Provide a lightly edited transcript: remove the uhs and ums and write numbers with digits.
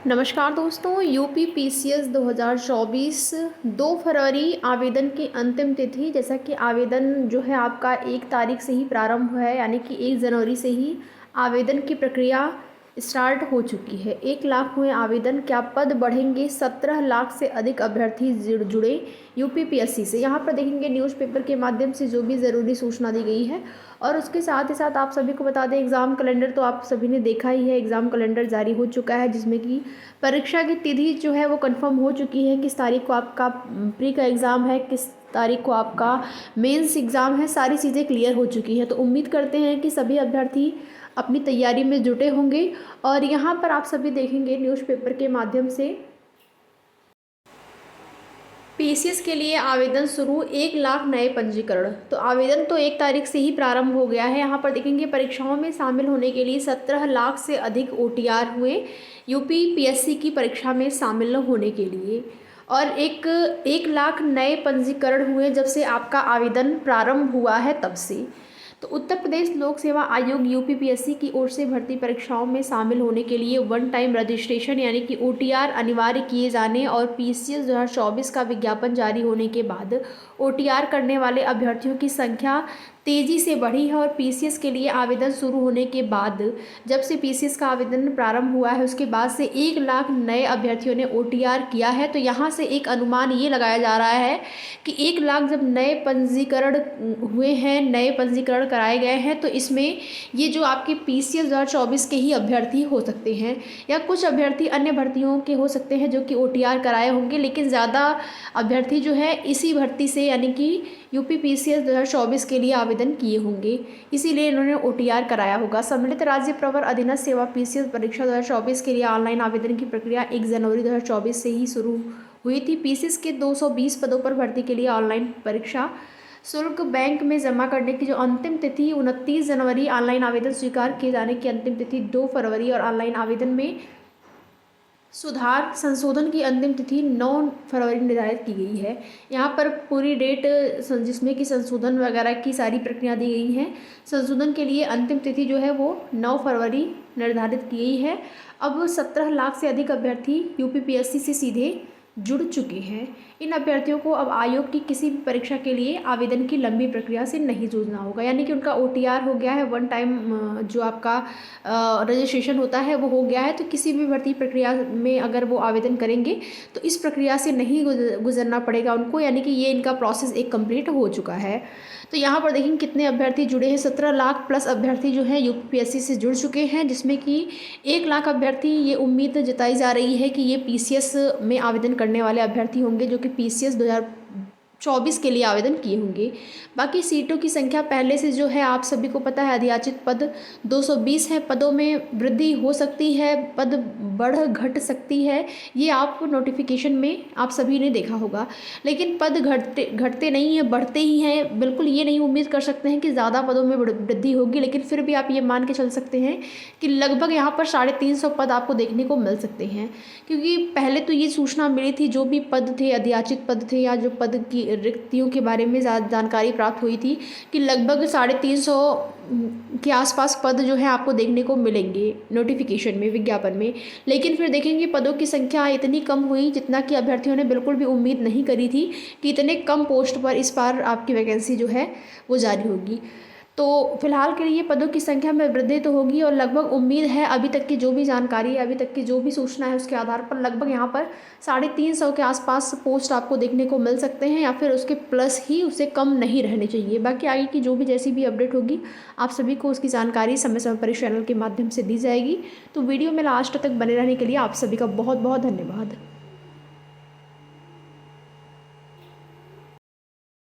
नमस्कार दोस्तों, UP PCS 2024 2 फरवरी आवेदन की अंतिम तिथि। जैसा कि आवेदन जो है आपका 1 तारीख से ही प्रारंभ हुआ है, यानी कि 1 जनवरी से ही आवेदन की प्रक्रिया स्टार्ट हो चुकी है। 1 लाख हुए आवेदन, क्या पद बढ़ेंगे? 17 लाख से अधिक अभ्यर्थी जुड़े यूपीपीएससी से। यहाँ पर देखेंगे न्यूज़पेपर के माध्यम से जो भी ज़रूरी सूचना दी गई है। और उसके साथ ही साथ आप सभी को बता दें, एग्ज़ाम कैलेंडर तो आप सभी ने देखा ही है। एग्ज़ाम कैलेंडर जारी हो चुका है, जिसमें कि परीक्षा की तिथि जो है वो कंफर्म हो चुकी है। किस तारीख को आपका प्री का एग्ज़ाम है, किस तारीख को आपका मेंस एग्ज़ाम है, सारी चीज़ें क्लियर हो चुकी हैं। तो उम्मीद करते हैं कि सभी अभ्यर्थी अपनी तैयारी में जुटे होंगे। और यहाँ पर आप सभी देखेंगे न्यूज़पेपर के माध्यम से पीसीएस के लिए आवेदन शुरू, 1 लाख नए पंजीकरण। तो आवेदन तो 1 तारीख से ही प्रारंभ हो गया है। यहाँ पर देखेंगे परीक्षाओं में शामिल होने के लिए 17 लाख से अधिक ओटीआर हुए यूपी पीएससी की परीक्षा में शामिल होने के लिए। और 1 लाख नए पंजीकरण हुए जब से आपका आवेदन प्रारंभ हुआ है तब से। तो उत्तर प्रदेश लोक सेवा आयोग यूपीपीएससी की ओर से भर्ती परीक्षाओं में शामिल होने के लिए वन टाइम रजिस्ट्रेशन यानी कि ओटीआर अनिवार्य किए जाने और पीसीएस 2024 का विज्ञापन जारी होने के बाद ओटीआर करने वाले अभ्यर्थियों की संख्या तेज़ी से बढ़ी है। और पीसीएस के लिए आवेदन शुरू होने के बाद, जब से पीसीएस का आवेदन प्रारंभ हुआ है उसके बाद से 1 लाख नए अभ्यर्थियों ने ओटीआर किया है। तो यहाँ से एक अनुमान ये लगाया जा रहा है कि 1 लाख जब नए पंजीकरण हुए हैं, नए पंजीकरण कराए गए हैं, तो इसमें ये जो आपके पीसीएस 2024 के ही अभ्यर्थी हो सकते हैं, या कुछ अभ्यर्थी अन्य भर्तियों के हो सकते हैं जो कि ओटीआर कराए होंगे। लेकिन ज़्यादा अभ्यर्थी जो है इसी भर्ती से यानी कि यूपी पीसीएस 2024 के लिए आवेदन किए होंगे, इसीलिए इन्होंने ओटीआर कराया होगा। सम्मिलित राज्य प्रवर अधीनस्थ सेवा पीसीएस परीक्षा 2024 के लिए ऑनलाइन आवेदन की प्रक्रिया 1 जनवरी 2024 से ही शुरू हुई थी। पीसीएस के 220 पदों पर भर्ती के लिए ऑनलाइन परीक्षा शुल्क बैंक में जमा करने की जो अंतिम तिथि 29 जनवरी, ऑनलाइन आवेदन स्वीकार किए जाने की अंतिम तिथि 2 फरवरी और ऑनलाइन आवेदन में सुधार संशोधन की अंतिम तिथि 9 फरवरी निर्धारित की गई है। यहाँ पर पूरी डेट जिसमें कि संशोधन वगैरह की सारी प्रक्रिया दी गई हैं। संशोधन के लिए अंतिम तिथि जो है वो 9 फरवरी निर्धारित की गई है। अब 17 लाख से अधिक अभ्यर्थी यूपीपीएससी से सीधे जुड़ चुके हैं। इन अभ्यर्थियों को अब आयोग की किसी भी परीक्षा के लिए आवेदन की लंबी प्रक्रिया से नहीं जूझना होगा, यानी कि उनका ओटीआर हो गया है, वन टाइम जो आपका रजिस्ट्रेशन होता है वो हो गया है। तो किसी भी भर्ती प्रक्रिया में अगर वो आवेदन करेंगे तो इस प्रक्रिया से नहीं गुजरना पड़ेगा उनको, यानी कि ये इनका प्रोसेस एक कंप्लीट हो चुका है। तो यहाँ पर देखेंगे कितने अभ्यर्थी जुड़े हैं। 17 लाख प्लस अभ्यर्थी जो हैं यूपीपीएससी से जुड़ चुके हैं, जिसमें कि 1 लाख अभ्यर्थी ये उम्मीद जताई जा रही है कि ये पीसीएस में आवेदन करने वाले अभ्यर्थी होंगे जो कि पीसीएस 2024 के लिए आवेदन किए होंगे। बाकी सीटों की संख्या पहले से जो है आप सभी को पता है, अधियाचित पद 220 हैं। पदों में वृद्धि हो सकती है, पद बढ़ घट सकती है, ये आप नोटिफिकेशन में आप सभी ने देखा होगा। लेकिन पद घटते नहीं हैं, बढ़ते ही हैं। बिल्कुल ये नहीं उम्मीद कर सकते हैं कि ज़्यादा पदों में वृद्धि होगी, लेकिन फिर भी आप ये मान के चल सकते हैं कि लगभग यहाँ पर 350 पद आपको देखने को मिल सकते हैं। क्योंकि पहले तो ये सूचना मिली थी, जो भी पद थे, अधियाचित पद थे या जो पद की रिक्तियों के बारे में जानकारी प्राप्त हुई थी कि लगभग 350 के आसपास पद जो है आपको देखने को मिलेंगे नोटिफिकेशन में, विज्ञापन में। लेकिन फिर देखेंगे पदों की संख्या इतनी कम हुई जितना कि अभ्यर्थियों ने बिल्कुल भी उम्मीद नहीं करी थी कि इतने कम पोस्ट पर इस बार आपकी वैकेंसी जो है वो जारी होगी। तो फिलहाल के लिए पदों की संख्या में वृद्धि तो होगी, और लगभग उम्मीद है, अभी तक की जो भी जानकारी है, अभी तक की जो भी सूचना है उसके आधार पर लगभग यहाँ पर 350 के आसपास पोस्ट आपको देखने को मिल सकते हैं, या फिर उसके प्लस ही, उससे कम नहीं रहने चाहिए। बाकी आगे की जो भी जैसी भी अपडेट होगी आप सभी को उसकी जानकारी समय समय पर इस चैनल के माध्यम से दी जाएगी। तो वीडियो में लास्ट तक बने रहने के लिए आप सभी का बहुत बहुत धन्यवाद।